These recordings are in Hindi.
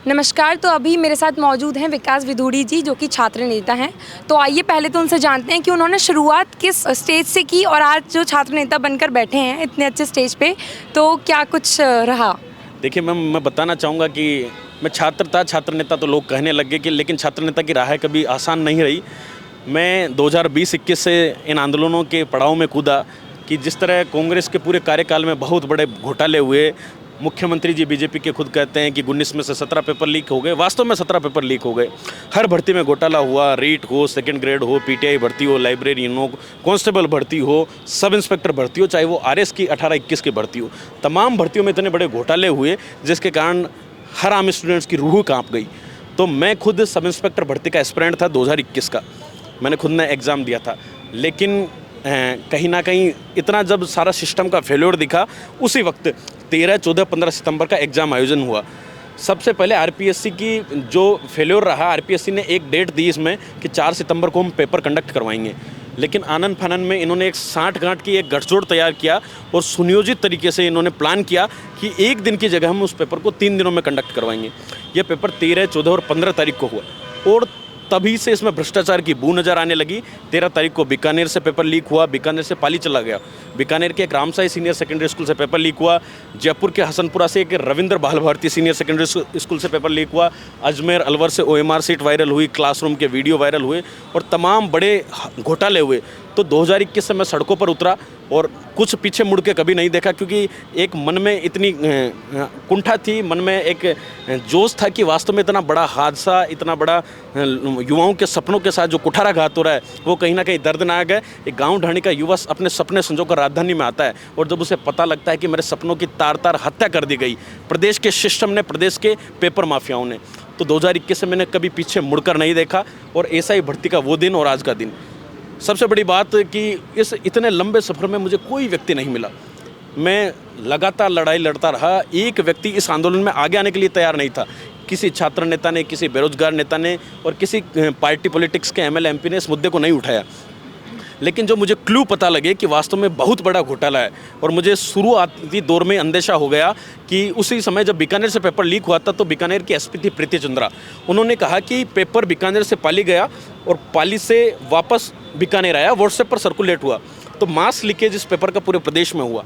नमस्कार। तो अभी मेरे साथ मौजूद हैं विकास विधूड़ी जी, जो कि छात्र नेता हैं। तो आइए पहले तो उनसे जानते हैं कि उन्होंने शुरुआत किस स्टेज से की और आज जो छात्र नेता बनकर बैठे हैं इतने अच्छे स्टेज पे, तो क्या कुछ रहा? देखिए मैम, मैं बताना चाहूँगा कि मैं छात्र था, छात्र नेता तो लोग कहने लग गए कि, लेकिन छात्र नेता की राह कभी आसान नहीं रही। मैं 2020-21 से इन आंदोलनों के पड़ाव में कूदा कि जिस तरह कांग्रेस के पूरे कार्यकाल में बहुत बड़े घोटाले हुए। मुख्यमंत्री जी बीजेपी के खुद कहते हैं कि 19 में से 17 पेपर लीक हो गए। वास्तव में 17 पेपर लीक हो गए। हर भर्ती में घोटाला हुआ, रीट हो, सेकंड ग्रेड हो, पीटीआई भर्ती हो, लाइब्रेरियन हो, कांस्टेबल भर्ती हो, सब इंस्पेक्टर भर्ती हो, चाहे वो आरएस की 18-21 की भर्ती हो। तमाम भर्तियों में इतने बड़े घोटाले हुए जिसके कारण हर आम स्टूडेंट्स की रूह काँप गई। तो मैं खुद सब इंस्पेक्टर भर्ती का एस्पिरेंट था 2021 का। मैंने खुद ने एग्ज़ाम दिया था, लेकिन कहीं ना कहीं इतना जब सारा सिस्टम का फेल्योर दिखा, उसी वक्त 13, 14, 15 सितंबर का एग्ज़ाम आयोजन हुआ। सबसे पहले आरपीएससी की जो फेल्योर रहा, आरपीएससी ने एक डेट दी इसमें कि 4 सितंबर को हम पेपर कंडक्ट करवाएंगे, लेकिन आनन फानन में इन्होंने एक साँठ-गाँठ की एक गठजोड़ तैयार किया और सुनियोजित तरीके से इन्होंने प्लान किया कि एक दिन की जगह हम उस पेपर को 3 दिनों में कंडक्ट करवाएंगे। ये पेपर 13, 14 और 15 तारीख को हुआ और तभी से इसमें भ्रष्टाचार की बू नज़र आने लगी। 13 तारीख को बीकानेर से पेपर लीक हुआ, बीकानेर से पाली चला गया। बीकानेर के एक रामसाई सीनियर सेकेंडरी स्कूल से पेपर लीक हुआ। जयपुर के हसनपुरा से एक रविंद्र बाल भारती सीनियर सेकेंडरी स्कूल से पेपर लीक हुआ। अजमेर अलवर से ओएमआर सीट वायरल हुई, क्लासरूम के वीडियो वायरल हुए और तमाम बड़े घोटाले हुए। तो 2021 से मैं सड़कों पर उतरा और कुछ पीछे मुड़ के कभी नहीं देखा, क्योंकि एक मन में इतनी कुंठा थी, मन में एक जोश था कि वास्तव में इतना बड़ा हादसा, इतना बड़ा युवाओं के सपनों के साथ जो कुठाराघात हो रहा है वो कहीं ना कहीं दर्दनाक है। एक गांव ढाणी का युवा अपने सपने संजोकर राजधानी में आता है और जब उसे पता लगता है कि मेरे सपनों की तार तार हत्या कर दी गई प्रदेश के सिस्टम ने, प्रदेश के पेपर माफियाओं ने, तो 2021 से मैंने कभी पीछे मुड़कर नहीं देखा। और एसआई भर्ती का वो दिन और आज का दिन, सबसे बड़ी बात कि इस इतने लंबे सफ़र में मुझे कोई व्यक्ति नहीं मिला। मैं लगातार लड़ाई लड़ता रहा, एक व्यक्ति इस आंदोलन में आगे आने के लिए तैयार नहीं था। किसी छात्र नेता ने, किसी बेरोजगार नेता ने और किसी पार्टी पॉलिटिक्स के एमएलए एमपी ने इस मुद्दे को नहीं उठाया। लेकिन जो मुझे क्लू पता लगे कि वास्तव में बहुत बड़ा घोटाला है और मुझे शुरुआती दौर में अंदेशा हो गया कि उसी समय जब बीकानेर से पेपर लीक हुआ था तो बीकानेर की एसपी थी प्रीति चंद्रा। उन्होंने कहा कि पेपर बीकानेर से पाली गया और पाली से वापस बीकानेर आया, व्हाट्सएप पर सर्कुलेट हुआ। तो मास लीकेज इस पेपर का पूरे प्रदेश में हुआ।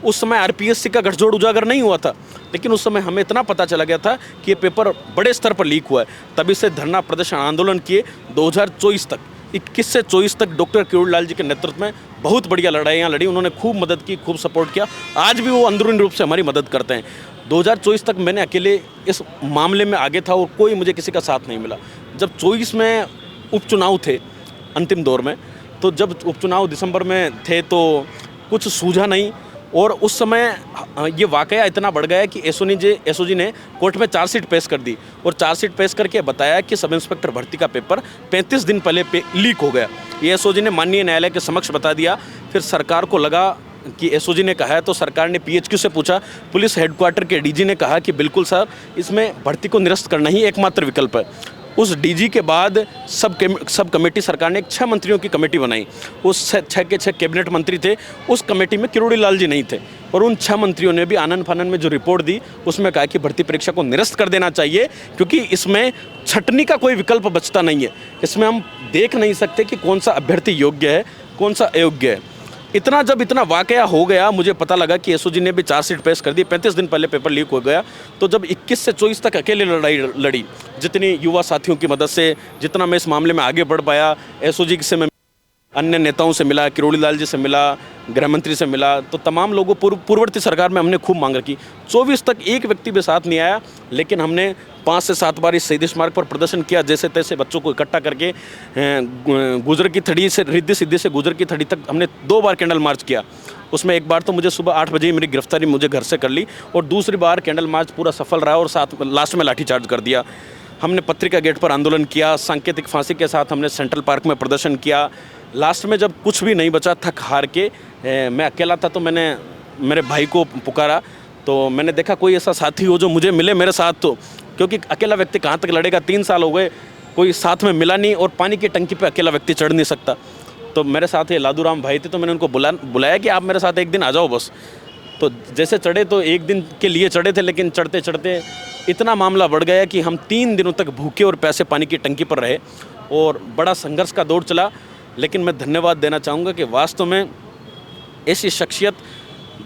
उस समय आरपीएससी का गठजोड़ उजागर नहीं हुआ था, लेकिन उस समय हमें इतना पता चला गया था कि ये पेपर बड़े स्तर पर लीक हुआ है। तभी से धरना प्रदर्शन आंदोलन किए 2024 तक, 21 से 24 तक डॉक्टर किरोड़ी लाल जी के नेतृत्व में बहुत बढ़िया लड़ाइयाँ लड़ी। उन्होंने खूब मदद की, खूब सपोर्ट किया। आज भी वो अंदरूनी रूप से हमारी मदद करते हैं। 2024 तक मैंने अकेले इस मामले में आगे था और कोई मुझे किसी का साथ नहीं मिला। जब 24 में उपचुनाव थे अंतिम दौर में, तो जब उपचुनाव दिसंबर में थे तो कुछ सूझा नहीं और उस समय ये वाकया इतना बढ़ गया कि एसओजी ने कोर्ट में चार्जशीट पेश कर दी और चार्जशीट पेश करके बताया कि सब इंस्पेक्टर भर्ती का पेपर 35 दिन पहले लीक हो गया। ये एसओजी ने माननीय न्यायालय के समक्ष बता दिया। फिर सरकार को लगा कि एसओजी ने कहा है, तो सरकार ने पीएचक्यू से पूछा। पुलिस हेडक्वार्टर के डीजी ने कहा कि बिल्कुल सर, इसमें भर्ती को निरस्त करना ही एकमात्र विकल्प है। उस डीजी के बाद सब कमेटी, सरकार ने एक 6 मंत्रियों की कमेटी बनाई। उस 6 के 6 कैबिनेट मंत्री थे। उस कमेटी में किरोड़ी लाल जी नहीं थे और उन 6 मंत्रियों ने भी आनन फानन में जो रिपोर्ट दी उसमें कहा कि भर्ती परीक्षा को निरस्त कर देना चाहिए, क्योंकि इसमें छटनी का कोई विकल्प बचता नहीं है। इसमें हम देख नहीं सकते कि कौन सा अभ्यर्थी योग्य है, कौन सा अयोग्य है। इतना वाकया हो गया, मुझे पता लगा कि एसओजी ने भी चार्जशीट पेश कर दी। 35 दिन पहले पेपर लीक हो गया। तो जब 21 से 24 तक अकेले लड़ाई लड़ी, जितनी युवा साथियों की मदद से, जितना मैं इस मामले में आगे बढ़ पाया, एसओजी से मैं अन्य नेताओं से मिला, किरोड़ी लाल जी से मिला, गृह मंत्री से मिला, तो तमाम लोगों पूर्ववर्ती सरकार में हमने खूब मांग रखी। 24 तक एक व्यक्ति भी साथ नहीं आया, लेकिन हमने 5 से 7 बार इस शहीद स्मारक पर प्रदर्शन किया। जैसे तैसे बच्चों को इकट्ठा करके गुजर की थड़ी से, रिद्धि सिद्धि से गुजर की थड़ी तक हमने 2 बार कैंडल मार्च किया। उसमें एक बार तो मुझे सुबह 8 बजे मेरी गिरफ्तारी मुझे घर से कर ली और दूसरी बार कैंडल मार्च पूरा सफल रहा और लास्ट में लाठीचार्ज कर दिया। हमने पत्रिका गेट पर आंदोलन किया, सांकेतिक फांसी के साथ हमने सेंट्रल पार्क में प्रदर्शन किया। लास्ट में जब कुछ भी नहीं बचा, थक हार के मैं अकेला था, तो मैंने मेरे भाई को पुकारा। तो मैंने देखा कोई ऐसा साथी हो जो मुझे मिले मेरे साथ, तो क्योंकि अकेला व्यक्ति कहाँ तक लड़ेगा। 3 साल हो गए, कोई साथ में मिला नहीं और पानी की टंकी पे अकेला व्यक्ति चढ़ नहीं सकता। तो मेरे साथ ये लादूराम भाई थे, तो मैंने उनको बुलाया कि आप मेरे साथ एक दिन आ जाओ बस। तो जैसे चढ़े तो एक दिन के लिए चढ़े थे, लेकिन चढ़ते चढ़ते इतना मामला बढ़ गया कि हम 3 दिनों तक भूखे और प्यासे पानी की टंकी पर रहे और बड़ा संघर्ष का दौर चला। लेकिन मैं धन्यवाद देना चाहूँगा कि वास्तव में ऐसी शख्सियत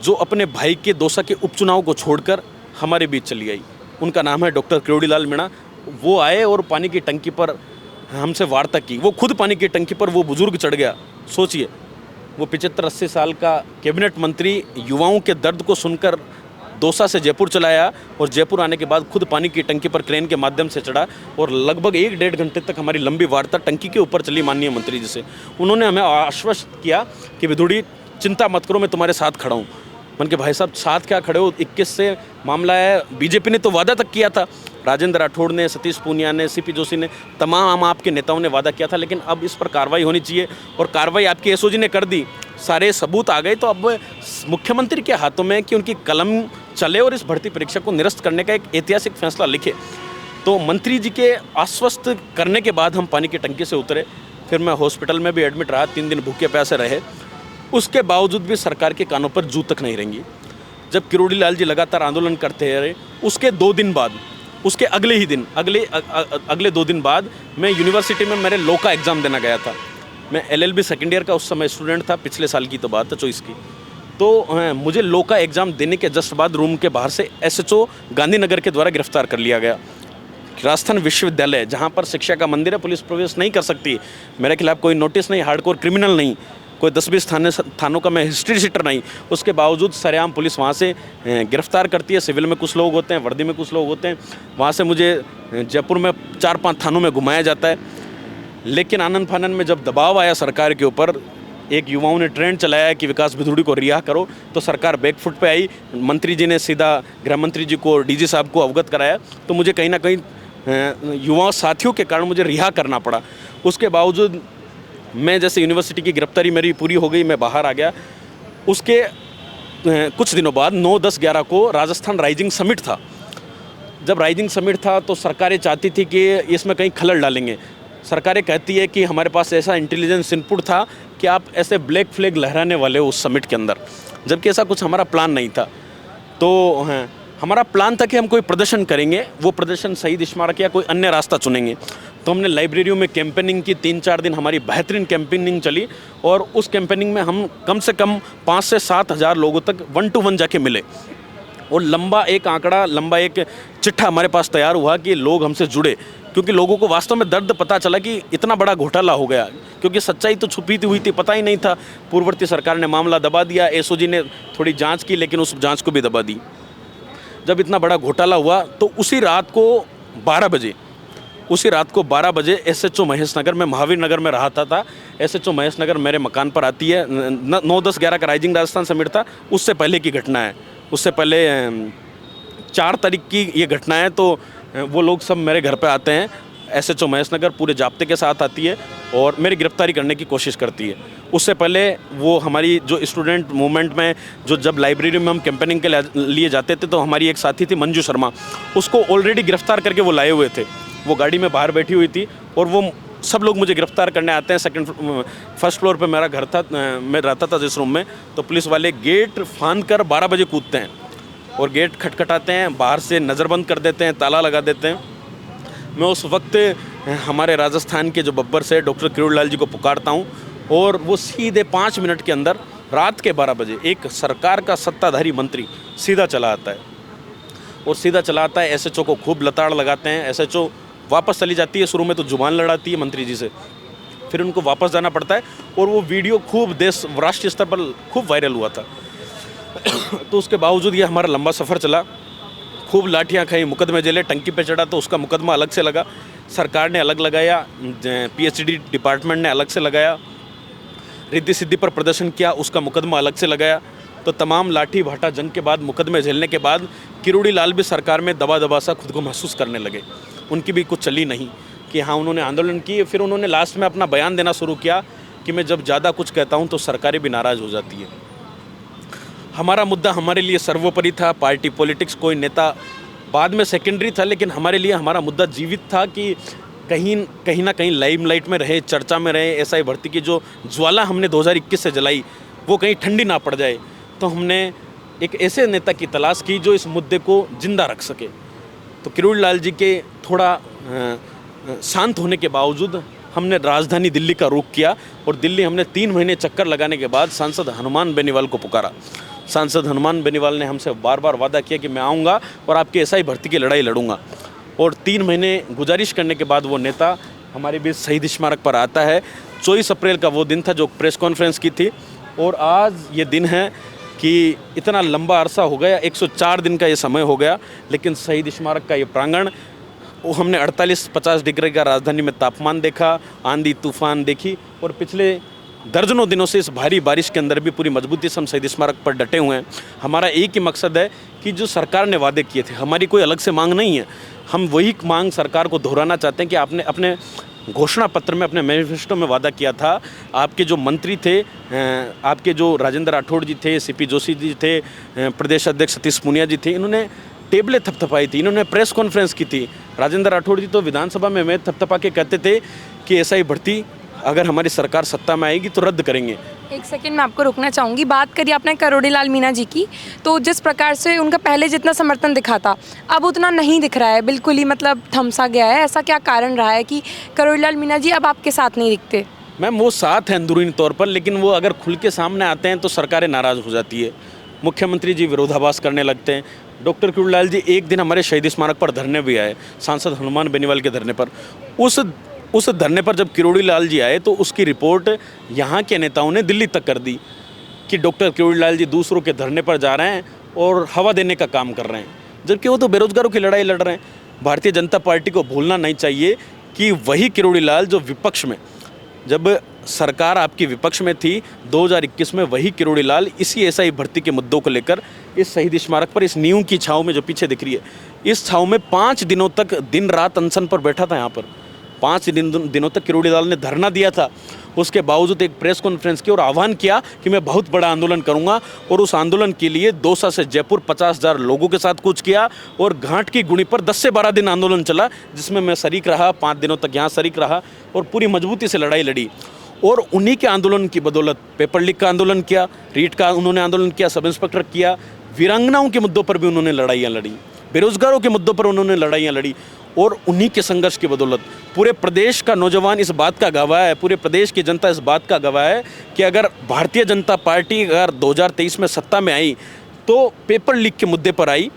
जो अपने भाई के दौसा के उपचुनाव को छोड़कर हमारे बीच चली आई, उनका नाम है डॉक्टर किरोड़ी लाल मीणा। वो आए और पानी की टंकी पर हमसे वार्ता की। वो खुद पानी की टंकी पर वो बुजुर्ग चढ़ गया। सोचिए, वो 75-80 साल का कैबिनेट मंत्री युवाओं के दर्द को सुनकर दौसा से जयपुर चला आया और जयपुर आने के बाद खुद पानी की टंकी पर क्रेन के माध्यम से चढ़ा और लगभग 1-1.5 घंटे तक हमारी लंबी वार्ता टंकी के ऊपर चली माननीय मंत्री जी से। उन्होंने हमें आश्वस्त किया कि विधुड़ी चिंता मत करो, मैं तुम्हारे साथ खड़ा हूँ। मन के भाई साहब साथ क्या खड़े हो, 21 से मामला है। बीजेपी ने तो वादा तक किया था, राजेंद्र राठौड़ ने, सतीश पूनिया ने, सीपी जोशी ने, तमाम आपके नेताओं ने वादा किया था, लेकिन अब इस पर कार्रवाई होनी चाहिए और कार्रवाई आपकी एसओजी ने कर दी। सारे सबूत आ गए, तो अब मुख्यमंत्री के हाथों में कि उनकी कलम चले और इस भर्ती परीक्षा को निरस्त करने का एक ऐतिहासिक फैसला लिखे। तो मंत्री जी के आश्वस्त करने के बाद हम पानी की टंकी से उतरे। फिर मैं हॉस्पिटल में भी एडमिट रहा, 3 दिन भूखे प्यासे रहे। उसके बावजूद भी सरकार के कानों पर जू तक नहीं रेंगी। जब किरोड़ी लाल जी लगातार आंदोलन करते रहे, उसके 2 दिन बाद, उसके अगले ही दिन, अगले 2 दिन बाद मैं यूनिवर्सिटी में मेरे लॉ का एग्ज़ाम देना गया था। मैं LLB सेकेंड ईयर का उस समय स्टूडेंट था, पिछले साल की तो बात है, 24 की। तो मुझे लॉ का एग्ज़ाम देने के जस्ट बाद रूम के बाहर से SHO गांधीनगर के द्वारा गिरफ्तार कर लिया गया। राजस्थान विश्वविद्यालय, जहाँ पर शिक्षा का मंदिर है, पुलिस प्रवेश नहीं कर सकती। मेरे खिलाफ कोई नोटिस नहीं, हार्डकोर क्रिमिनल नहीं, कोई 10-20 थानों का मैं हिस्ट्री शीटर नहीं। उसके बावजूद सरेआम पुलिस वहाँ से गिरफ्तार करती है। सिविल में कुछ लोग होते हैं, वर्दी में कुछ लोग होते हैं। वहाँ से मुझे जयपुर में 4-5 थानों में घुमाया जाता है। लेकिन आनन फानन में जब दबाव आया सरकार के ऊपर, एक युवाओं ने ट्रेंड चलाया कि विकास विधुड़ी को रिहा करो, तो सरकार बैकफुट पे आई। मंत्री जी ने सीधा गृह मंत्री जी को, DG साहब को अवगत कराया। तो मुझे कहीं ना कहीं युवा साथियों के कारण मुझे रिहा करना पड़ा। उसके बावजूद मैं जैसे यूनिवर्सिटी की गिरफ्तारी मेरी पूरी हो गई, मैं बाहर आ गया। उसके कुछ दिनों बाद 9, 10, 11 को राजस्थान राइजिंग समिट था। जब राइजिंग समिट था तो सरकारें चाहती थी कि इसमें कहीं खलल डालेंगे। सरकारें कहती है कि हमारे पास ऐसा इंटेलिजेंस इनपुट था कि आप ऐसे ब्लैक फ्लैग लहराने वाले हो उस समिट के अंदर, जबकि ऐसा कुछ हमारा प्लान नहीं था। तो हमारा प्लान था कि हम कोई प्रदर्शन करेंगे, वो प्रदर्शन शहीद स्मारक या कोई अन्य रास्ता चुनेंगे। तो हमने लाइब्रेरियों में कैंपेनिंग की, 3-4 दिन हमारी बेहतरीन कैंपेनिंग चली और उस कैंपेनिंग में हम कम से कम 5 से 7 हज़ार लोगों तक 1 to 1 जाके मिले। और लंबा एक आंकड़ा, लंबा एक चिट्ठा हमारे पास तैयार हुआ कि लोग हमसे जुड़े, क्योंकि लोगों को वास्तव में दर्द पता चला कि इतना बड़ा घोटाला हो गया, क्योंकि सच्चाई तो छुपी हुई थी, पता ही नहीं था। पूर्ववर्ती सरकार ने मामला दबा दिया, एसओजी ने थोड़ी जांच की, लेकिन उस जांच को भी दबा दी। जब इतना बड़ा घोटाला हुआ तो उसी रात को 12 बजे एसएचओ महेश नगर में, महावीर नगर में रहा था। एसएचओ महेश नगर मेरे मकान पर आती है। 9, 10, 11 का राइजिंग राजस्थान समिट था, उससे पहले की घटना है, उससे पहले 4 तारीख की ये घटना है। तो वो लोग सब मेरे घर पे आते हैं। एसएचओ महेश नगर पूरे जाब्ते के साथ आती है और मेरी गिरफ्तारी करने की कोशिश करती है। उससे पहले वो हमारी जो स्टूडेंट मूवमेंट में, जो जब लाइब्रेरी में हम कैंपेनिंग के लिए जाते थे, तो हमारी एक साथी थी मंजू शर्मा, उसको ऑलरेडी गिरफ्तार करके वो लाए हुए थे। वो गाड़ी में बाहर बैठी हुई थी और वो सब लोग मुझे गिरफ्तार करने आते हैं। फर्स्ट फ्लोर पे मेरा घर था, मैं रहता था जिस रूम में। तो पुलिस वाले गेट फांद कर 12 बजे कूदते हैं और गेट खटखटाते हैं, बाहर से नज़रबंद कर देते हैं, ताला लगा देते हैं। मैं उस वक्त हमारे राजस्थान के जो बब्बर से डॉक्टर किरोड़ी लाल जी को पुकारता हूँ और वो सीधे 5 मिनट के अंदर रात के 12 बजे एक सरकार का सत्ताधारी मंत्री सीधा चला आता है और सीधा चला आता है। एसएचओ को खूब लताड़ लगाते हैं। एसएचओ वापस चली जाती है। शुरू में तो जुबान लड़ाती है मंत्री जी से, फिर उनको वापस जाना पड़ता है और वो वीडियो खूब देश राष्ट्रीय स्तर पर खूब वायरल हुआ था। तो उसके बावजूद ये हमारा लंबा सफ़र चला, खूब लाठियाँ खाई, मुकदमे जेले, टंकी पे चढ़ा तो उसका मुकदमा अलग से लगा, सरकार ने अलग लगाया, PhD डिपार्टमेंट ने अलग से लगाया, रिद्धि सिद्धि पर प्रदर्शन किया उसका मुकदमा अलग से लगाया। तो तमाम लाठी भाटा जंग के बाद, मुकदमे झेलने के बाद किरोड़ी लाल भी सरकार में दबा दबा सा खुद को महसूस करने लगे। उनकी भी कुछ चली नहीं कि हाँ उन्होंने आंदोलन की। फिर उन्होंने लास्ट में अपना बयान देना शुरू किया कि मैं जब ज़्यादा कुछ कहता हूँ तो सरकारें भी नाराज़ हो जाती है। हमारा मुद्दा हमारे लिए सर्वोपरि था। पार्टी पॉलिटिक्स, कोई नेता बाद में सेकेंडरी था, लेकिन हमारे लिए हमारा मुद्दा जीवित था कि कहीं ना कहीं लाइमलाइट में रहे, चर्चा में रहे। एसआई भर्ती की जो ज्वाला हमने 2021 से जलाई वो कहीं ठंडी ना पड़ जाए। तो हमने एक ऐसे नेता की तलाश की जो इस मुद्दे को जिंदा रख सके। तो किरोड़ी लाल जी के थोड़ा शांत होने के बावजूद हमने राजधानी दिल्ली का रुख किया और दिल्ली हमने 3 महीने चक्कर लगाने के बाद सांसद हनुमान बेनीवाल को पुकारा। सांसद हनुमान बेनीवाल ने हमसे बार बार वादा किया कि मैं आऊँगा और आपकी एसआई भर्ती की लड़ाई लड़ूंगा, और 3 महीने गुजारिश करने के बाद वो नेता हमारे बीच शहीद स्मारक पर आता है। 24 अप्रैल का वो दिन था जो प्रेस कॉन्फ्रेंस की थी, और आज ये दिन है कि इतना लंबा अरसा हो गया, 104 दिन का ये समय हो गया, लेकिन शहीद स्मारक का ये प्रांगण, वो हमने 48-50 डिग्री का राजधानी में तापमान देखा, आंधी तूफान देखी, और पिछले दर्जनों दिनों से इस भारी बारिश के अंदर भी पूरी मजबूती से हम शहीद स्मारक पर डटे हुए हैं। हमारा एक ही मकसद है कि जो सरकार ने वादे किए थे, हमारी कोई अलग से मांग नहीं है, हम वही मांग सरकार को दोहराना चाहते हैं कि आपने अपने घोषणा पत्र में, अपने मैनिफेस्टो में वादा किया था। आपके जो मंत्री थे, आपके जो राजेंद्र राठौड़ जी थे, सीपी जोशी जी थे, प्रदेश अध्यक्ष सतीश पूनिया जी थे, इन्होंने टेबलें थपथपाई थी, इन्होंने प्रेस कॉन्फ्रेंस की थी। राजेंद्र राठौड़ जी तो विधानसभा में मैं थपथपा के कहते थे कि एसआई भर्ती अगर हमारी सरकार सत्ता में आएगी तो रद्द करेंगे। एक सेकंड में आपको रुकना चाहूँगी। बात करिए आपने किरोड़ी लाल मीणा जी की, तो जिस प्रकार से उनका पहले जितना समर्थन दिखा था अब उतना नहीं दिख रहा है, बिल्कुल ही मतलब थमसा गया है। ऐसा क्या कारण रहा है कि किरोड़ी लाल मीणा जी अब आपके साथ नहीं दिखते? मैम, वो साथ हैं अंदरूनी तौर पर, लेकिन वो अगर खुल के सामने आते हैं तो सरकारें नाराज़ हो जाती है, मुख्यमंत्री जी विरोधाभास करने लगते हैं। डॉक्टर किरोड़ी लाल जी एक दिन हमारे शहीद स्मारक पर धरने भी आए, सांसद हनुमान बेनीवाल के धरने पर। उस धरने पर जब किरोड़ी लाल जी आए तो उसकी रिपोर्ट यहाँ के नेताओं ने दिल्ली तक कर दी कि डॉक्टर किरोड़ी लाल जी दूसरों के धरने पर जा रहे हैं और हवा देने का काम कर रहे हैं, जबकि वो तो बेरोजगारों की लड़ाई लड़ रहे हैं। भारतीय जनता पार्टी को भूलना नहीं चाहिए कि वही किरोड़ी लाल जो विपक्ष में, जब सरकार आपकी विपक्ष में थी 2021 में, वही किरोड़ी लाल इसी एसआई भर्ती के मुद्दों को लेकर इस शहीद स्मारक पर, इस नींव की छाँव में जो पीछे दिख रही है, इस छाँव में 5 दिनों तक दिन रात अनशन पर बैठा था। यहाँ पर 5 दिनों तक किरोड़ी लाल ने धरना दिया था। उसके बावजूद एक प्रेस कॉन्फ्रेंस की और आह्वान किया कि मैं बहुत बड़ा आंदोलन करूंगा, और उस आंदोलन के लिए दौसा से जयपुर 50,000 लोगों के साथ कूच किया, और घाट की गुणी पर 10 से 12 दिन आंदोलन चला, जिसमें मैं शरीक रहा। 5 दिनों तक यहाँ शरीक रहा और पूरी मजबूती से लड़ाई लड़ी। और उन्हीं के आंदोलन की बदौलत पेपर लीक का आंदोलन किया, रीट का उन्होंने आंदोलन किया, सब इंस्पेक्टर किया, वीरांगनाओं के मुद्दों पर भी उन्होंने लड़ाइयाँ लड़ी, बेरोजगारों के मुद्दों पर उन्होंने लड़ाइयाँ लड़ी। और उन्हीं के संघर्ष की बदौलत पूरे प्रदेश का नौजवान इस बात का गवाह है, पूरे प्रदेश की जनता इस बात का गवाह है कि अगर भारतीय जनता पार्टी अगर 2023 में सत्ता में आई तो पेपर लीक के मुद्दे पर आई,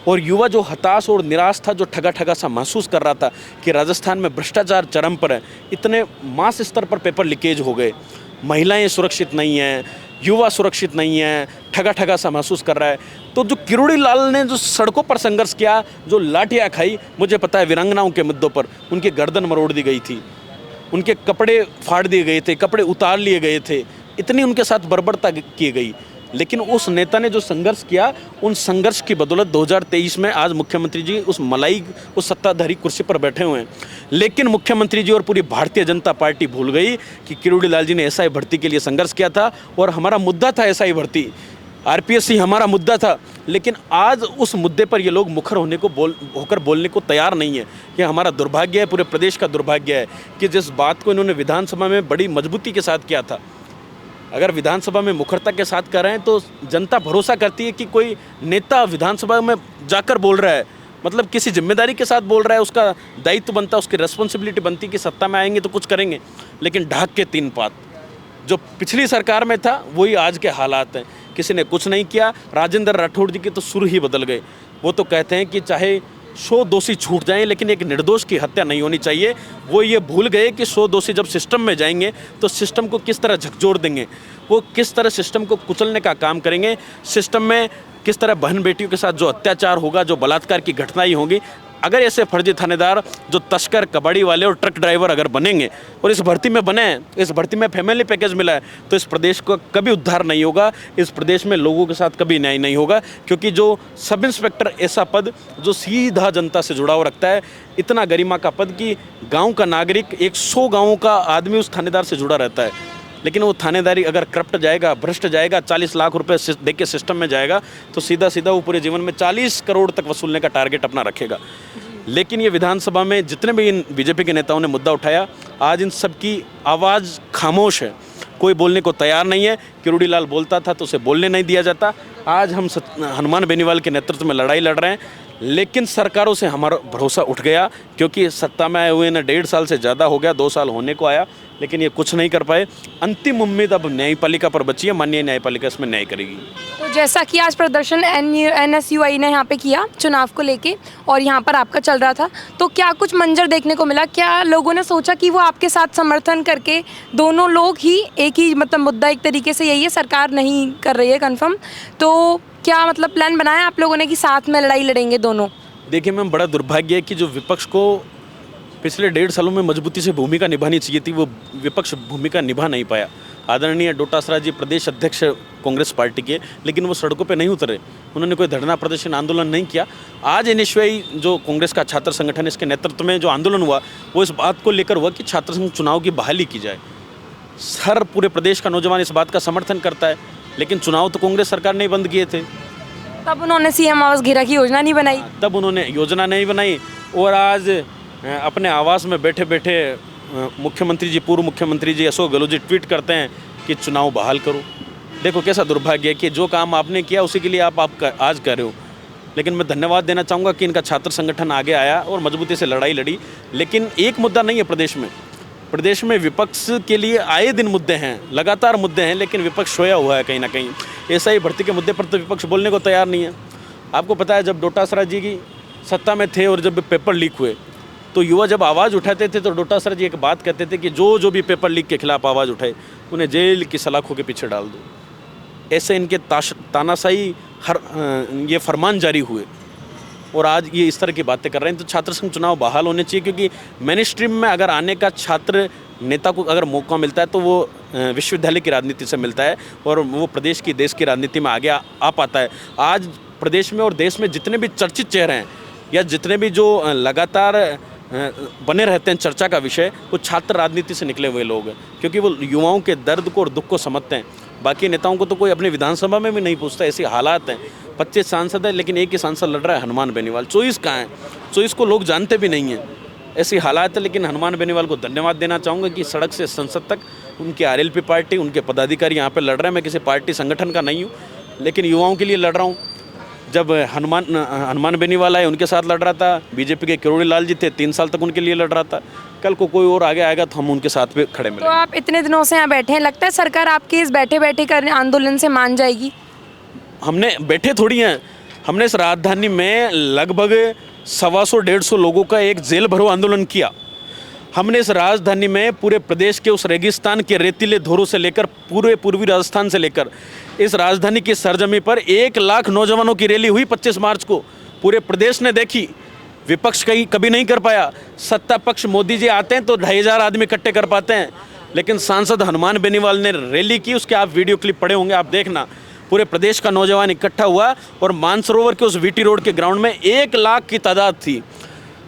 और युवा जो हताश और निराश था, जो ठगा ठगा सा महसूस कर रहा था कि राजस्थान में भ्रष्टाचार चरम पर है, इतने मास स्तर पर पेपर लीकेज हो गए, महिलाएं सुरक्षित नहीं हैं, युवा सुरक्षित नहीं है, ठगा ठगा सा महसूस कर रहा है। तो जो किरोड़ी लाल ने जो सड़कों पर संघर्ष किया, जो लाठियाँ खाई, मुझे पता है वीरांगनाओं के मुद्दों पर उनकी गर्दन मरोड़ दी गई थी, उनके कपड़े फाड़ दिए गए थे, कपड़े उतार लिए गए थे, इतनी उनके साथ बर्बरता की गई। लेकिन उस नेता ने जो संघर्ष किया, उन संघर्ष की बदौलत 2023 में आज मुख्यमंत्री जी उस सत्ताधारी कुर्सी पर बैठे हुए हैं। लेकिन मुख्यमंत्री जी और पूरी भारतीय जनता पार्टी भूल गई कि किरोड़ी लाल जी ने एसआई भर्ती के लिए संघर्ष किया था, और हमारा मुद्दा था एसआई भर्ती, आरपीएससी हमारा मुद्दा था। लेकिन आज उस मुद्दे पर ये लोग मुखर होकर बोलने को तैयार नहीं है। ये हमारा दुर्भाग्य है, पूरे प्रदेश का दुर्भाग्य है कि जिस बात को इन्होंने विधानसभा में बड़ी मजबूती के साथ किया था, अगर विधानसभा में मुखरता के साथ कर रहे हैं तो जनता भरोसा करती है कि कोई नेता विधानसभा में जाकर बोल रहा है, मतलब किसी जिम्मेदारी के साथ बोल रहा है, उसका दायित्व बनता है, उसकी रेस्पॉन्सिबिलिटी बनती है कि सत्ता में आएंगे तो कुछ करेंगे। लेकिन ढाक के 3 पात जो पिछली सरकार में था वही आज के हालात हैं। किसी ने कुछ नहीं किया। राजेंद्र राठौड़ जी के तो सुर ही बदल गए। वो तो कहते हैं कि चाहे 100 दोषी छूट जाएं लेकिन एक निर्दोष की हत्या नहीं होनी चाहिए। वो ये भूल गए कि 100 दोषी जब सिस्टम में जाएंगे तो सिस्टम को किस तरह झकझोर देंगे, वो किस तरह सिस्टम को कुचलने का काम करेंगे, सिस्टम में किस तरह बहन बेटियों के साथ जो अत्याचार होगा, जो बलात्कार की घटनाएं होंगी। अगर ऐसे फर्जी थानेदार जो तस्कर, कबाड़ी वाले और ट्रक ड्राइवर अगर बनेंगे और इस भर्ती में बने, इस भर्ती में फैमिली पैकेज मिला है, तो इस प्रदेश को कभी उद्धार नहीं होगा, इस प्रदेश में लोगों के साथ कभी न्याय नहीं होगा। क्योंकि जो सब इंस्पेक्टर ऐसा पद जो सीधा जनता से जुड़ाव रखता है, इतना गरिमा का पद कि गाँव का नागरिक 100 गाँवों का आदमी उस थानेदार से जुड़ा रहता है। लेकिन वो थानेदारी अगर करप्ट जाएगा, भ्रष्ट जाएगा, 40 लाख रुपए दे के सिस्टम में जाएगा, तो सीधा सीधा वो पूरे जीवन में 40 करोड़ तक वसूलने का टारगेट अपना रखेगा। लेकिन ये विधानसभा में जितने भी इन बीजेपी के नेताओं ने मुद्दा उठाया, आज इन सब की आवाज़ खामोश है। कोई बोलने को तैयार नहीं है। किरोड़ी लाल बोलता था तो उसे बोलने नहीं दिया जाता। आज हम हनुमान बेनीवाल के नेतृत्व में लड़ाई लड़ रहे हैं, लेकिन सरकारों से हमारा भरोसा उठ गया, क्योंकि सत्ता में आए हुए ना 1.5 साल से ज़्यादा हो गया, 2 साल होने को आया, लेकिन ये कुछ नहीं कर पाए। अंतिम उम्मीद अब न्यायपालिका पर बची है, माननीय न्यायपालिका इसमें न्याय करेगी। तो जैसा कि आज प्रदर्शन NSUI ने यहाँ पे किया चुनाव को लेके और यहाँ पर आपका चल रहा था, तो क्या कुछ मंजर देखने को मिला? क्या लोगों ने सोचा कि वो आपके साथ समर्थन करके दोनों लोग ही एक ही मतलब मुद्दा एक तरीके से यही है, सरकार नहीं कर रही है कंफर्म, तो क्या मतलब प्लान बनाया आप लोगों ने कि साथ में लड़ाई लड़ेंगे दोनों? देखिए मैम, बड़ा दुर्भाग्य है कि जो विपक्ष को पिछले 1.5 सालों में मजबूती से भूमिका निभानी चाहिए थी, वो विपक्ष भूमिका निभा नहीं पाया। आदरणीय डोटासरा जी प्रदेश अध्यक्ष कांग्रेस पार्टी के, लेकिन वो सड़कों पे नहीं उतरे, उन्होंने कोई धरना प्रदर्शन आंदोलन नहीं किया। आज NSUI जो कांग्रेस का छात्र संगठन, इसके नेतृत्व में जो आंदोलन हुआ, वो इस बात को लेकर हुआ कि छात्र संघ चुनाव की बहाली की जाए। हर पूरे प्रदेश का नौजवान इस बात का समर्थन करता है, लेकिन चुनाव तो कांग्रेस सरकार ने बंद किए थे। तब उन्होंने CM आवास घेरा की योजना नहीं बनाई, तब उन्होंने योजना नहीं बनाई, और आज अपने आवास में बैठे बैठे मुख्यमंत्री जी, पूर्व मुख्यमंत्री जी अशोक गहलोत जी ट्वीट करते हैं कि चुनाव बहाल करो। देखो कैसा दुर्भाग्य है कि जो काम आपने किया उसी के लिए आप आज कर रहे हो। लेकिन मैं धन्यवाद देना चाहूँगा कि इनका छात्र संगठन आगे आया और मजबूती से लड़ाई लड़ी। लेकिन एक मुद्दा नहीं है प्रदेश में विपक्ष के लिए आए दिन मुद्दे हैं, लगातार मुद्दे हैं, लेकिन विपक्ष सोया हुआ है कहीं ना कहीं। SI भर्ती के मुद्दे पर तो विपक्ष बोलने को तैयार नहीं है। आपको पता है, जब डोटासरा जी की सत्ता में थे और जब पेपर लीक हुए, तो युवा जब आवाज़ उठाते थे तो डोटासरा जी एक बात कहते थे कि जो भी पेपर लीक के खिलाफ आवाज़ उठाए उन्हें जेल की सलाखों के पीछे डाल दो। ऐसे इनके तानाशाही ये फरमान जारी हुए, और आज ये इस तरह की बातें कर रहे हैं। तो छात्र संघ चुनाव बहाल होने चाहिए, क्योंकि मेन स्ट्रीम में अगर आने का छात्र नेता को अगर मौका मिलता है तो वो विश्वविद्यालय की राजनीति से मिलता है, और वो प्रदेश की, देश की राजनीति में आगे आ पाता है। आज प्रदेश में और देश में जितने भी चर्चित चेहरे हैं, या जितने भी जो लगातार बने रहते हैं चर्चा का विषय, वो छात्र राजनीति से निकले हुए लोग हैं, क्योंकि वो युवाओं के दर्द को और दुख को समझते हैं। बाकी नेताओं को तो कोई अपनी विधानसभा में भी नहीं पूछता, ऐसे हालात हैं। 25 सांसद है, लेकिन एक ही सांसद लड़ रहा है, हनुमान बेनीवाल। चॉइस कहाँ है? चॉइस को लोग जानते भी नहीं हैं। ऐसी हालात है, लेकिन हनुमान बेनीवाल को धन्यवाद देना चाहूँगा कि सड़क से संसद तक उनकी RLP पार्टी, उनके पदाधिकारी यहाँ पर लड़ रहे हैं। मैं किसी पार्टी संगठन का नहीं हूँ, लेकिन युवाओं के लिए लड़ रहा हूँ। जब हनुमान बेनीवाल आए, उनके साथ लड़ रहा था। BJP के किरोड़ी लाल जी थे, 3 साल तक उनके लिए लड़ रहा था। कल को कोई और आगे आएगा तो हम उनके साथ पे खड़े मिलेंगे। तो आप इतने दिनों से यहाँ बैठे हैं, लगता है सरकार आपके इस बैठे बैठे करने आंदोलन से मान जाएगी? हमने बैठे थोड़ी हैं, हमने इस राजधानी में लगभग 125-150 लोगों का एक जेल भरो आंदोलन किया। हमने इस राजधानी में पूरे प्रदेश के उस रेगिस्तान के रेतीले धोरों से लेकर पूरे पूर्वी राजस्थान से लेकर इस राजधानी की सरजमी पर 1 लाख नौजवानों की रैली हुई 25 मार्च को। पूरे प्रदेश ने देखी। विपक्ष कभी नहीं कर पाया। सत्ता पक्ष मोदी जी आते हैं तो 2500 आदमी इकट्ठे कर पाते हैं, लेकिन सांसद हनुमान बेनीवाल ने रैली की। उसके आप वीडियो क्लिप पड़े होंगे, आप देखना। पूरे प्रदेश का नौजवान इकट्ठा हुआ और मानसरोवर के उस VT रोड के ग्राउंड में 1 लाख की तादाद थी।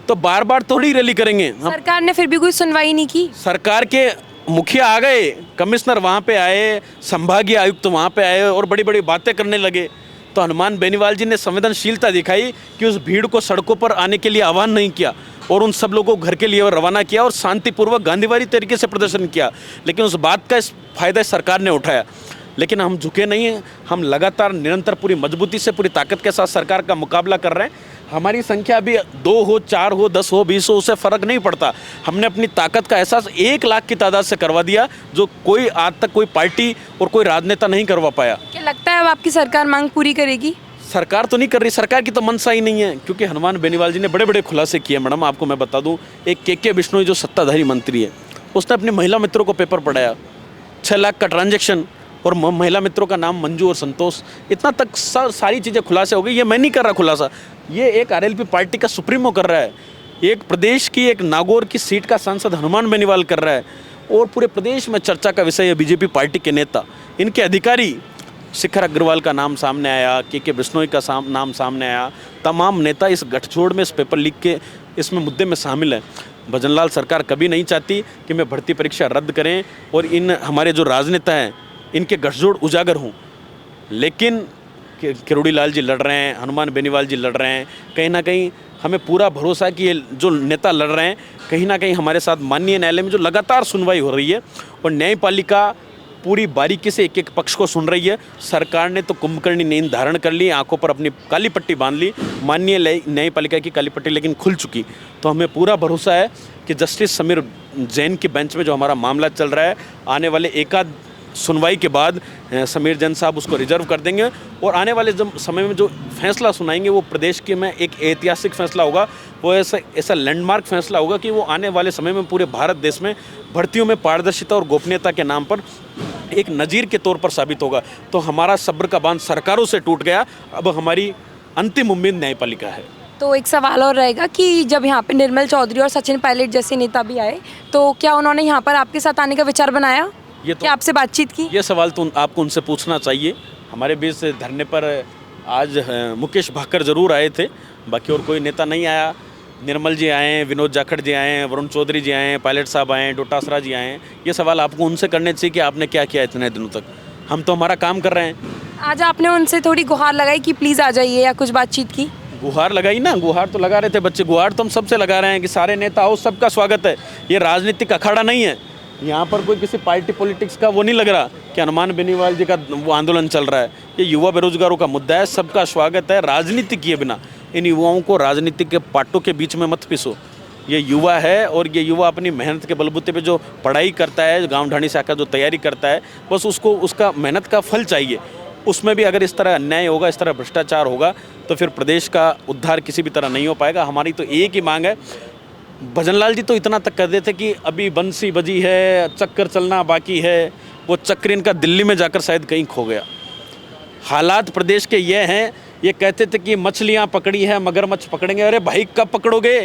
तो बार बार थोड़ी रैली करेंगे हम। सरकार ने फिर भी कोई सुनवाई नहीं की। सरकार के मुखिया आ गए, कमिश्नर वहाँ पे आए, संभागीय आयुक्त वहाँ पे आए और बड़ी बड़ी बातें करने लगे। तो हनुमान बेनीवाल जी ने संवेदनशीलता दिखाई कि उस भीड़ को सड़कों पर आने के लिए आह्वान नहीं किया और उन सब लोगों को घर के लिए रवाना किया और शांतिपूर्वक गांधीवादी तरीके से प्रदर्शन किया। लेकिन उस बात का फ़ायदा सरकार ने उठाया। लेकिन हम झुके नहीं हैं, हम लगातार निरंतर पूरी मजबूती से, पूरी ताकत के साथ सरकार का मुकाबला कर रहे हैं। हमारी संख्या अभी 2 हो, 4 हो, 10 हो, 20 हो, उससे फ़र्क नहीं पड़ता। हमने अपनी ताकत का एहसास 1 लाख की तादाद से करवा दिया, जो कोई आज तक कोई पार्टी और कोई राजनेता नहीं करवा पाया। क्या लगता है अब आपकी सरकार मांग पूरी करेगी? सरकार तो नहीं कर रही, सरकार की तो मनसा ही नहीं है, क्योंकि हनुमान बेनीवाल जी ने बड़े बड़े खुलासे किए। मैडम आपको मैं बता दूं, एक KK बिश्नोई जो सत्ताधारी मंत्री है, उसने अपनी महिला मित्रों को पेपर पढ़ाया। 6 लाख का ट्रांजैक्शन और महिला मित्रों का नाम मंजू और संतोष, इतना तक सारी चीज़ें खुलासे हो गई। ये मैं नहीं कर रहा खुलासा, ये एक RLP पार्टी का सुप्रीमो कर रहा है। एक प्रदेश की, एक नागौर की सीट का सांसद हनुमान बेनीवाल कर रहा है और पूरे प्रदेश में चर्चा का विषय है। BJP पार्टी के नेता, इनके अधिकारी, शिखर अग्रवाल का नाम सामने आया, KK बिश्नोई का नाम सामने आया। तमाम नेता इस गठजोड़ में, इस पेपर लीक के इसमें मुद्दे में शामिल हैं। भजनलाल सरकार कभी नहीं चाहती कि मैं भर्ती परीक्षा रद्द करें और इन हमारे जो राजनेता हैं इनके गठजोड़ उजागर हों। लेकिन किरोड़ी लाल जी लड़ रहे हैं, हनुमान बेनीवाल जी लड़ रहे हैं। कहीं ना कहीं हमें पूरा भरोसा है कि ये जो नेता लड़ रहे हैं, कहीं ना कहीं हमारे साथ माननीय न्यायालय में जो लगातार सुनवाई हो रही है और न्यायपालिका पूरी बारीकी से एक एक पक्ष को सुन रही है। सरकार ने तो कुंभकर्णी नींद धारण कर ली, आंखों पर अपनी काली पट्टी बांध ली, माननीय न्यायपालिका की काली पट्टी लेकिन खुल चुकी। तो हमें पूरा भरोसा है कि जस्टिस समीर जैन की बेंच में जो हमारा मामला चल रहा है, आने वाले एकाध सुनवाई के बाद समीर जैन साहब उसको रिजर्व कर देंगे और आने वाले समय में जो फैसला सुनाएंगे वो प्रदेश के में एक ऐतिहासिक फैसला होगा। वो ऐसा लैंडमार्क फैसला होगा कि वो आने वाले समय में पूरे भारत देश में भर्तियों में पारदर्शिता और गोपनीयता के नाम पर एक नज़ीर के तौर पर साबित होगा। तो हमारा सब्र का बांध सरकारों से टूट गया, अब हमारी अंतिम उम्मीद न्यायपालिका है। तो एक सवाल और रहेगा कि जब यहाँ पे निर्मल चौधरी और सचिन पायलट जैसे नेता भी आए, तो क्या उन्होंने यहाँ पर आपके साथ आने का विचार बनाया? ये तो क्या आपसे बातचीत की? ये सवाल तो आपको उनसे पूछना चाहिए। हमारे बीच धरने पर आज मुकेश भाकर जरूर आए थे, बाकी और कोई नेता नहीं आया। निर्मल जी आए, विनोद जाखड़ जी आए, वरुण चौधरी जी आए, पायलट साहब आए, डोटासरा जी आए। ये सवाल आपको उनसे करने चाहिए कि आपने क्या किया इतने दिनों तक। हम तो हमारा काम कर रहे हैं। आज आपने उनसे थोड़ी गुहार लगाई कि प्लीज़ आ जाइए, या कुछ बातचीत की? गुहार लगाई ना, गुहार तो लगा रहे थे बच्चे। गुहार तो हम सबसे लगा रहे हैं कि सारे नेता आओ, सबका स्वागत है। ये राजनीतिक अखाड़ा नहीं है, यहाँ पर कोई किसी पार्टी पॉलिटिक्स का वो नहीं लग रहा कि हनुमान बेनीवाल जी का वो आंदोलन चल रहा है। ये युवा बेरोजगारों का मुद्दा है, सबका स्वागत है। राजनीति किए बिना इन युवाओं को राजनीतिक के पाटों के बीच में मत पिसो। ये युवा है और ये युवा अपनी मेहनत के बलबूते पे जो पढ़ाई करता है, गाँव ढाणी से आकर जो तैयारी करता है, बस उसको उसका मेहनत का फल चाहिए। उसमें भी अगर इस तरह अन्याय होगा, इस तरह भ्रष्टाचार होगा, तो फिर प्रदेश का उद्धार किसी भी तरह नहीं हो पाएगा। हमारी तो एक ही मांग है। भजनलाल जी तो इतना तक कर देते कि अभी बंसी बजी है, चक्कर चलना बाकी है। वो चक्कर इनका दिल्ली में जाकर शायद कहीं खो गया। हालात प्रदेश के ये हैं। ये कहते थे कि मछलियाँ पकड़ी है, मगरमच्छ पकड़ेंगे। अरे भाई कब पकड़ोगे?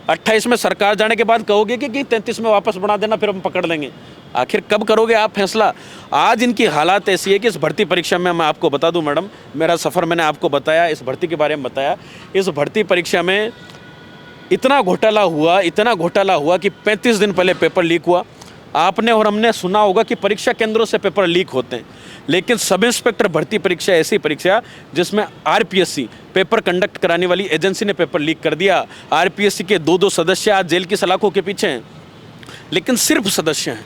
28 में सरकार जाने के बाद कहोगे कि 33 में वापस बना देना, फिर हम पकड़ लेंगे। आखिर कब करोगे आप फैसला? आज इनकी हालात ऐसी है कि इस भर्ती परीक्षा में मैं आपको बता दूं मैडम, मेरा सफ़र मैंने आपको बताया, इस भर्ती के बारे में बताया। इस भर्ती परीक्षा में इतना घोटाला हुआ कि 35 दिन पहले पेपर लीक हुआ। आपने और हमने सुना होगा कि परीक्षा केंद्रों से पेपर लीक होते हैं, लेकिन सब इंस्पेक्टर भर्ती परीक्षा ऐसी परीक्षा जिसमें आरपीएससी पेपर कंडक्ट कराने वाली एजेंसी ने पेपर लीक कर दिया। आरपीएससी के 2-2 सदस्य आज जेल की सलाखों के पीछे हैं, लेकिन सिर्फ सदस्य हैं,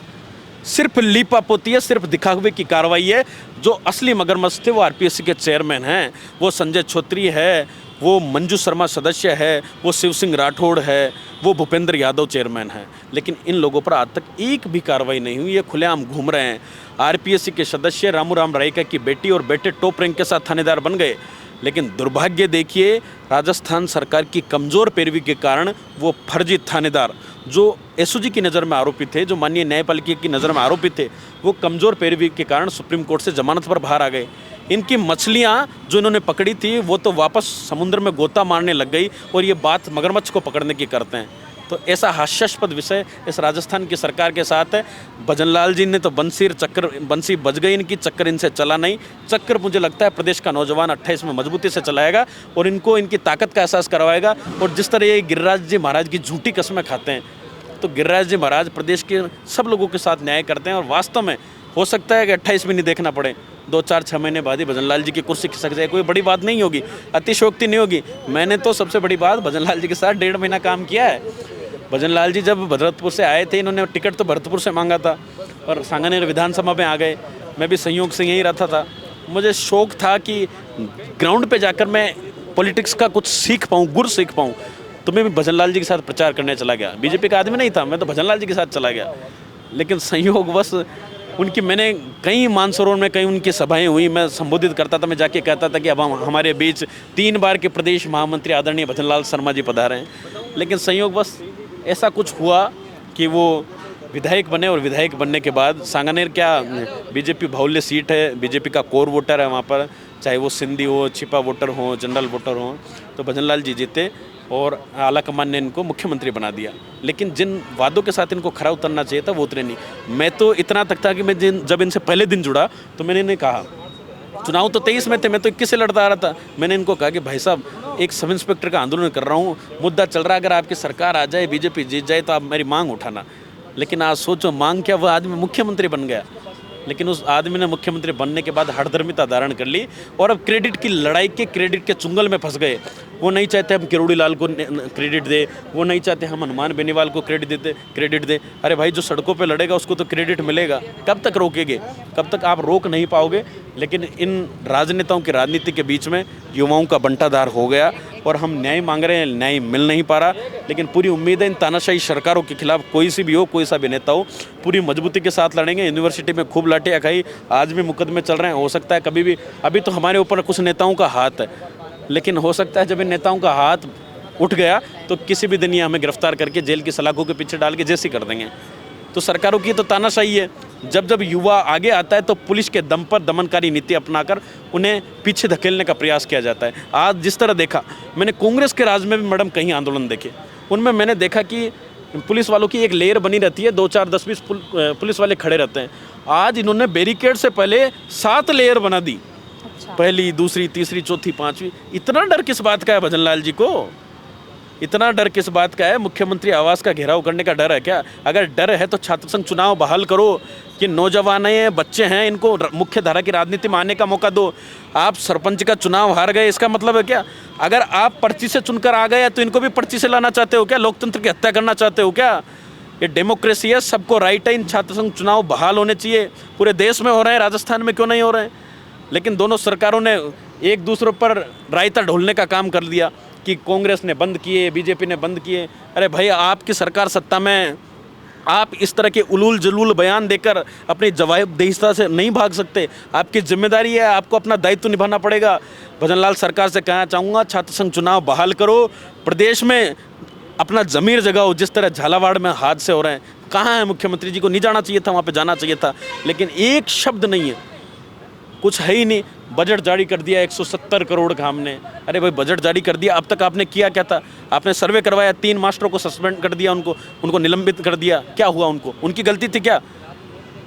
सिर्फ लीपापोती है, सिर्फ दिखावे की कार्रवाई है। जो असली मगरमच्छ थे वो आरपीएससी के चेयरमैन हैं, वो संजय छोत्री है, वो मंजू शर्मा सदस्य है, वो शिव सिंह राठौड़ है, वो भूपेंद्र यादव चेयरमैन है। लेकिन इन लोगों पर आज तक एक भी कार्रवाई नहीं हुई। ये खुलेआम घूम रहे हैं। आरपीएससी के सदस्य रामू राम रायका की बेटी और बेटे टॉप रैंक के साथ थानेदार बन गए, लेकिन दुर्भाग्य देखिए राजस्थान सरकार की कमज़ोर पैरवी के कारण वो फर्जी थानेदार जो एसओजी की नज़र में आरोपी थे, जो माननीय न्यायपालिका की नज़र में आरोपी थे, वो कमज़ोर पैरवी के कारण सुप्रीम कोर्ट से जमानत पर बाहर आ गए। इनकी मछलियाँ जो इन्होंने पकड़ी थी वो तो वापस समुद्र में गोता मारने लग गई, और ये बात मगरमच्छ को पकड़ने की करते हैं। तो ऐसा हास्यास्पद विषय इस राजस्थान की सरकार के साथ है। भजनलाल जी ने तो बंसी बज गई इनकी, चक्कर इनसे चला नहीं। चक्कर मुझे लगता है प्रदेश का नौजवान 28 में मजबूती से चलाएगा और इनको इनकी ताकत का एहसास करवाएगा। और जिस तरह ये गिरिराज जी महाराज की झूठी कस्में खाते हैं, तो गिरिराज जी महाराज प्रदेश के सब लोगों के साथ न्याय करते हैं। और वास्तव में हो सकता है कि 28 में नहीं देखना पड़े, 2-4-6 महीने बाद ही भजनलाल जी की कुर्सी खिसक जाए। कोई बड़ी बात नहीं होगी, अतिशयोक्ति नहीं होगी। मैंने तो सबसे बड़ी बात भजनलाल जी के साथ 1.5 महीना काम किया है। भजनलाल जी जब भरतपुर से आए थे, इन्होंने टिकट तो भरतपुर से मांगा था और सांगानेर विधानसभा में आ गए। मैं भी संयोग से यहीं रहता था। मुझे शौक था कि ग्राउंड पे जाकर मैं पॉलिटिक्स का कुछ सीख पाऊँ, गुर सीख पाऊँ। तो मैं भी भजनलाल जी के साथ प्रचार करने चला गया। बीजेपी का आदमी नहीं था, मैं तो भजनलाल जी के साथ चला गया। लेकिन संयोगवश उनकी मैंने कई मानसरोवर में कई उनकी सभाएं हुई, मैं संबोधित करता था। मैं जाके कहता था कि अब हम हमारे बीच 3 बार के प्रदेश महामंत्री आदरणीय भजनलाल शर्मा जी पधारे हैं। लेकिन संयोगवश ऐसा कुछ हुआ कि वो विधायक बने, और विधायक बनने के बाद सांगानेर क्या बीजेपी बाहुल्य सीट है, बीजेपी का कोर वोटर है वहाँ पर, चाहे वो सिंधी हो, छिपा वोटर हो, जनरल वोटर हो। तो भजनलाल जी जीते और आलाकमान ने इनको मुख्यमंत्री बना दिया। लेकिन जिन वादों के साथ इनको खरा उतरना चाहिए था वो उतरे नहीं। मैं तो इतना तक था कि मैं जब इनसे पहले दिन जुड़ा तो मैंने इन्हें कहा, चुनाव तो 23 में थे, मैं तो 21 से लड़ता आ रहा था। मैंने इनको कहा कि भाई साहब, एक सब इंस्पेक्टर का आंदोलन कर रहा हूँ, मुद्दा चल रहा है, अगर आपकी सरकार आ जाए, बीजेपी जीत जाए, तो आप मेरी मांग उठाना। लेकिन आज सोचो मांग क्या, वह आदमी मुख्यमंत्री बन गया। लेकिन उस आदमी ने मुख्यमंत्री बनने के बाद हठधर्मिता धारण कर ली और अब क्रेडिट की लड़ाई के क्रेडिट के चुंगल में फंस गए। वो नहीं चाहते हम किरोड़ी लाल को क्रेडिट दे, वो नहीं चाहते हम हनुमान बेनीवाल को क्रेडिट दे। अरे भाई, जो सड़कों पे लड़ेगा उसको तो क्रेडिट मिलेगा। कब तक रोकेंगे? कब तक आप रोक नहीं पाओगे। लेकिन इन राजनेताओं की राजनीति के बीच में युवाओं का बंटाधार हो गया और हम न्याय मांग रहे हैं, न्याय मिल नहीं पा रहा। लेकिन पूरी उम्मीद है इन तानाशाही सरकारों के खिलाफ कोई सी भी हो, कोई सा भी नेता हो, पूरी मजबूती के साथ लड़ेंगे। यूनिवर्सिटी में खूब लाठियाँ खाई, आज भी मुकदमे चल रहे हैं। हो सकता है कभी भी, अभी तो हमारे ऊपर कुछ नेताओं का हाथ है, लेकिन हो सकता है जब इन नेताओं का हाथ उठ गया तो किसी भी दिन ये हमें गिरफ्तार करके जेल की सलाखों के पीछे डाल के जैसी कर देंगे। तो सरकारों की तो तानाशाही है। जब जब युवा आगे आता है तो पुलिस के दम पर दमनकारी नीति अपनाकर उन्हें पीछे धकेलने का प्रयास किया जाता है। आज जिस तरह देखा मैंने कांग्रेस के राज में भी मैडम कहीं आंदोलन देखे, उनमें मैंने देखा कि पुलिस वालों की एक लेयर बनी रहती है, 2 4 10 20 पुलिस वाले खड़े रहते हैं। आज इन्होंने बैरिकेड से पहले 7 लेयर बना दी। पहली, दूसरी, तीसरी, चौथी, 5वीं। इतना डर किस बात का है भजन लाल जी को? इतना डर किस बात का है? मुख्यमंत्री आवास का घेराव करने का डर है क्या? अगर डर है तो छात्र संघ चुनाव बहाल करो कि नौजवान हैं, बच्चे हैं, इनको मुख्य धारा की राजनीति में आने का मौका दो। आप सरपंच का चुनाव हार गए, इसका मतलब है क्या? अगर आप पर्ची से चुनकर आ गए तो इनको भी पर्ची से लाना चाहते हो क्या? लोकतंत्र की हत्या करना चाहते हो क्या? ये डेमोक्रेसी है, सबको राइट है। इन छात्र संघ चुनाव बहाल होने चाहिए। पूरे देश में हो रहे हैं, राजस्थान में क्यों नहीं हो रहे हैं? लेकिन दोनों सरकारों ने एक दूसरे पर रायता ढोलने का काम कर दिया कि कांग्रेस ने बंद किए, बीजेपी ने बंद किए। अरे भाई, आपकी सरकार सत्ता में, आप इस तरह के उलूल जलूल बयान देकर अपनी जवाबदेहिता से नहीं भाग सकते। आपकी जिम्मेदारी है, आपको अपना दायित्व निभाना पड़ेगा। भजनलाल सरकार से कहना चाहूँगा, छात्र संघ चुनाव बहाल करो, प्रदेश में अपना ज़मीर जगाओ। जिस तरह झालावाड़ में हादसे हो रहे हैं, कहाँ है मुख्यमंत्री जी को? नहीं जाना चाहिए था, वहाँ पर जाना चाहिए था, लेकिन एक शब्द नहीं है, कुछ है ही नहीं। बजट जारी कर दिया 170 करोड़ का हमने। अरे भाई, बजट जारी कर दिया, अब तक आपने किया क्या था? आपने सर्वे करवाया, 3 मास्टरों को सस्पेंड कर दिया, उनको निलंबित कर दिया। क्या हुआ उनको? उनकी गलती थी क्या?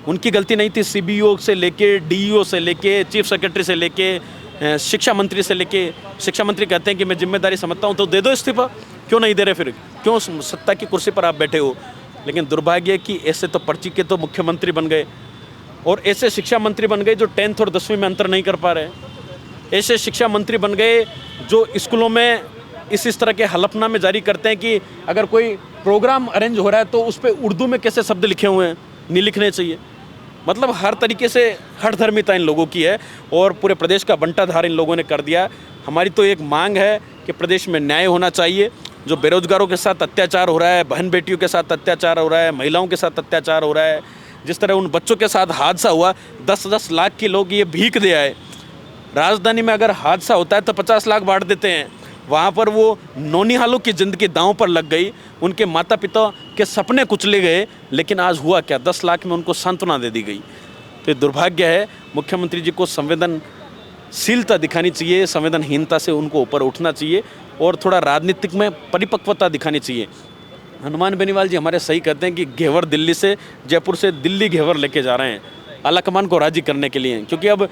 उनकी गलती नहीं थी। सीबीओ से लेके, डीईओ से लेके, चीफ सेक्रेटरी से लेके, शिक्षा मंत्री से लेके। शिक्षा मंत्री कहते हैं कि मैं जिम्मेदारी समझता हूँ, तो दे दो इस्तीफा। क्यों नहीं दे रहे? फिर क्यों सत्ता की कुर्सी पर आप बैठे हो? लेकिन दुर्भाग्य है कि ऐसे तो पर्ची के तो मुख्यमंत्री बन गए और ऐसे शिक्षा मंत्री बन गए जो 10th और 10वीं में अंतर नहीं कर पा रहे। ऐसे शिक्षा मंत्री बन गए जो स्कूलों में इस तरह के हलफनामे जारी करते हैं कि अगर कोई प्रोग्राम अरेंज हो रहा है तो उस पर उर्दू में कैसे शब्द लिखे हुए हैं, नहीं लिखने चाहिए। मतलब हर तरीके से हठधर्मिता इन लोगों की है और पूरे प्रदेश का बंटाधार इन लोगों ने कर दिया। हमारी तो एक मांग है कि प्रदेश में न्याय होना चाहिए। जो बेरोजगारों के साथ अत्याचार हो रहा है, बहन बेटियों के साथ अत्याचार हो रहा है, महिलाओं के साथ अत्याचार हो रहा है, जिस तरह उन बच्चों के साथ हादसा हुआ, 10-10 लाख के लोग ये भीख दे आए। राजधानी में अगर हादसा होता है तो 50 लाख बांट देते हैं। वहाँ पर वो नौनिहालों की ज़िंदगी दांव पर लग गई, उनके माता पिता के सपने कुचले गए, लेकिन आज हुआ क्या? 10 लाख में उनको सांत्वना दे दी गई। तो ये दुर्भाग्य है। मुख्यमंत्री जी को संवेदनशीलता दिखानी चाहिए, संवेदनहीनता से उनको ऊपर उठना चाहिए और थोड़ा राजनीतिक में परिपक्वता दिखानी चाहिए। हनुमान बेनीवाल जी हमारे सही कहते हैं कि घेवर दिल्ली से, जयपुर से दिल्ली घेवर लेके जा रहे हैं आलाकमान को राजी करने के लिए, क्योंकि अब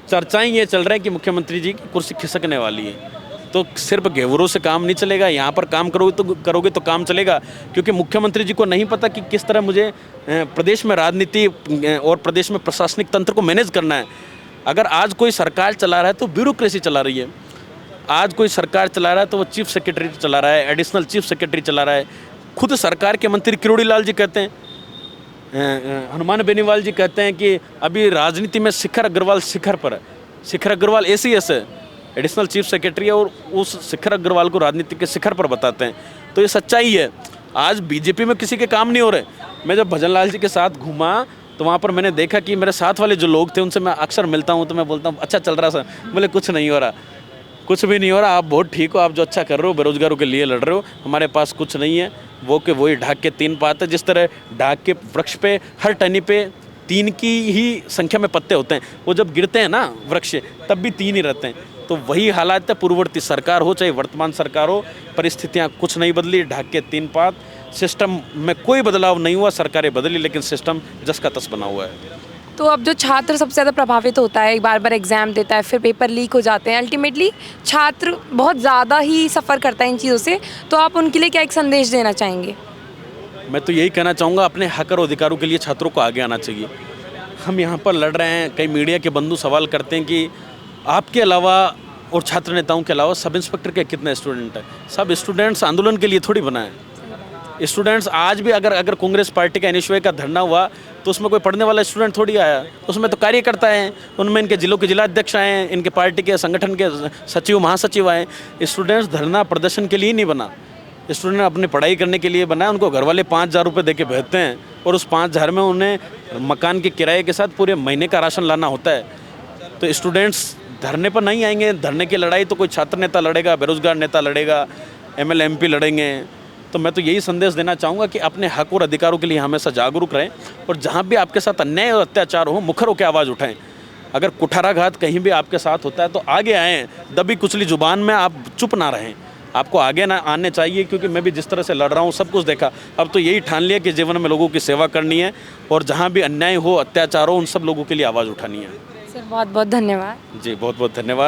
चर्चाएं ये चल रहे हैं कि मुख्यमंत्री जी की कुर्सी खिसकने वाली है। तो सिर्फ घेवरों से काम नहीं चलेगा, यहाँ पर काम करोगे तो काम चलेगा, क्योंकि मुख्यमंत्री जी को नहीं पता कि किस तरह मुझे प्रदेश में राजनीति और प्रदेश में प्रशासनिक तंत्र को मैनेज करना है। अगर आज कोई सरकार चला रहा है तो ब्यूरोक्रेसी चला रही है। आज कोई सरकार चला रहा है तो वो चीफ सेक्रेटरी चला रहा है, एडिशनल चीफ सेक्रेटरी चला रहा है। खुद सरकार के मंत्री किरोड़ी लाल जी कहते हैं, हनुमान बेनीवाल जी कहते हैं कि अभी राजनीति में शिखर अग्रवाल शिखर पर है। शिखर अग्रवाल ACS है, एडिशनल चीफ सेक्रेटरी है, और उस शिखर अग्रवाल को राजनीति के शिखर पर बताते हैं। तो ये सच्चाई है। आज बीजेपी में किसी के काम नहीं हो रहे। मैं जब भजन लाल जी के साथ घूमा तो वहाँ पर मैंने देखा कि मेरे साथ वाले जो लोग थे उनसे मैं अक्सर मिलता हूँ, तो मैं बोलता हूँ अच्छा चल रहा सर? बोले कुछ नहीं हो रहा, कुछ भी नहीं हो रहा, आप बहुत ठीक हो, आप जो अच्छा कर रहे हो, बेरोजगारों के लिए लड़ रहे हो, हमारे पास कुछ नहीं है। वो के वही ढाक के 3 पात है। जिस तरह ढाक के वृक्ष पे हर टहनी पे 3 की ही संख्या में पत्ते होते हैं, वो जब गिरते हैं ना वृक्ष तब भी 3 ही रहते हैं। तो वही हालात है, पूर्ववर्ती सरकार हो चाहे वर्तमान सरकार हो, परिस्थितियाँ कुछ नहीं बदली। ढाक के 3 पात, सिस्टम में कोई बदलाव नहीं हुआ। सरकारें बदली लेकिन सिस्टम जस का तस बना हुआ है। तो अब जो छात्र सबसे ज़्यादा प्रभावित होता है, बार बार एग्ज़ाम देता है, फिर पेपर लीक हो जाते हैं, अल्टीमेटली छात्र बहुत ज़्यादा ही सफ़र करता है इन चीज़ों से, तो आप उनके लिए क्या एक संदेश देना चाहेंगे? मैं तो यही कहना चाहूँगा, अपने हक और अधिकारों के लिए छात्रों को आगे आना चाहिए। हम यहाँ पर लड़ रहे हैं, कई मीडिया के बंधु सवाल करते हैं कि आपके अलावा और छात्र नेताओं के अलावा सब इंस्पेक्टर के कितने स्टूडेंट हैं? सब स्टूडेंट्स आंदोलन के लिए थोड़ी बनाए। स्टूडेंट्स आज भी अगर कांग्रेस पार्टी का एनएसयूआई का धरना हुआ तो उसमें कोई पढ़ने वाला स्टूडेंट थोड़ी आया, उसमें तो कार्यकर्ता हैं, उनमें इनके जिलों के जिलाध्यक्ष आए हैं, इनके पार्टी के संगठन के सचिव महासचिव आए। स्टूडेंट्स धरना प्रदर्शन के लिए नहीं बना, स्टूडेंट अपनी पढ़ाई करने के लिए बना। उनको घर वाले 5,000 रुपये दे के भेजते हैं और उस 5,000 में उन्हें मकान के किराए के साथ पूरे महीने का राशन लाना होता है। तो स्टूडेंट्स धरने पर नहीं आएंगे। धरने की लड़ाई तो कोई छात्र नेता लड़ेगा, बेरोजगार नेता लड़ेगा, एमएलए एमपी लड़ेंगे। तो मैं तो यही संदेश देना चाहूँगा कि अपने हक और अधिकारों के लिए हमेशा जागरूक रहें और जहाँ भी आपके साथ अन्याय और अत्याचार हो मुखर होकर आवाज़ उठाएं। अगर कुठाराघात कहीं भी आपके साथ होता है तो आगे आएँ, दबी कुचली जुबान में आप चुप ना रहें, आपको आगे ना आने चाहिए। क्योंकि मैं भी जिस तरह से लड़ रहा हूँ सब कुछ देखा, अब तो यही ठान लिया कि जीवन में लोगों की सेवा करनी है और जहाँ भी अन्याय हो, अत्याचार हो, उन सब लोगों के लिए आवाज़ उठानी है। सर बहुत बहुत धन्यवाद। जी बहुत बहुत धन्यवाद।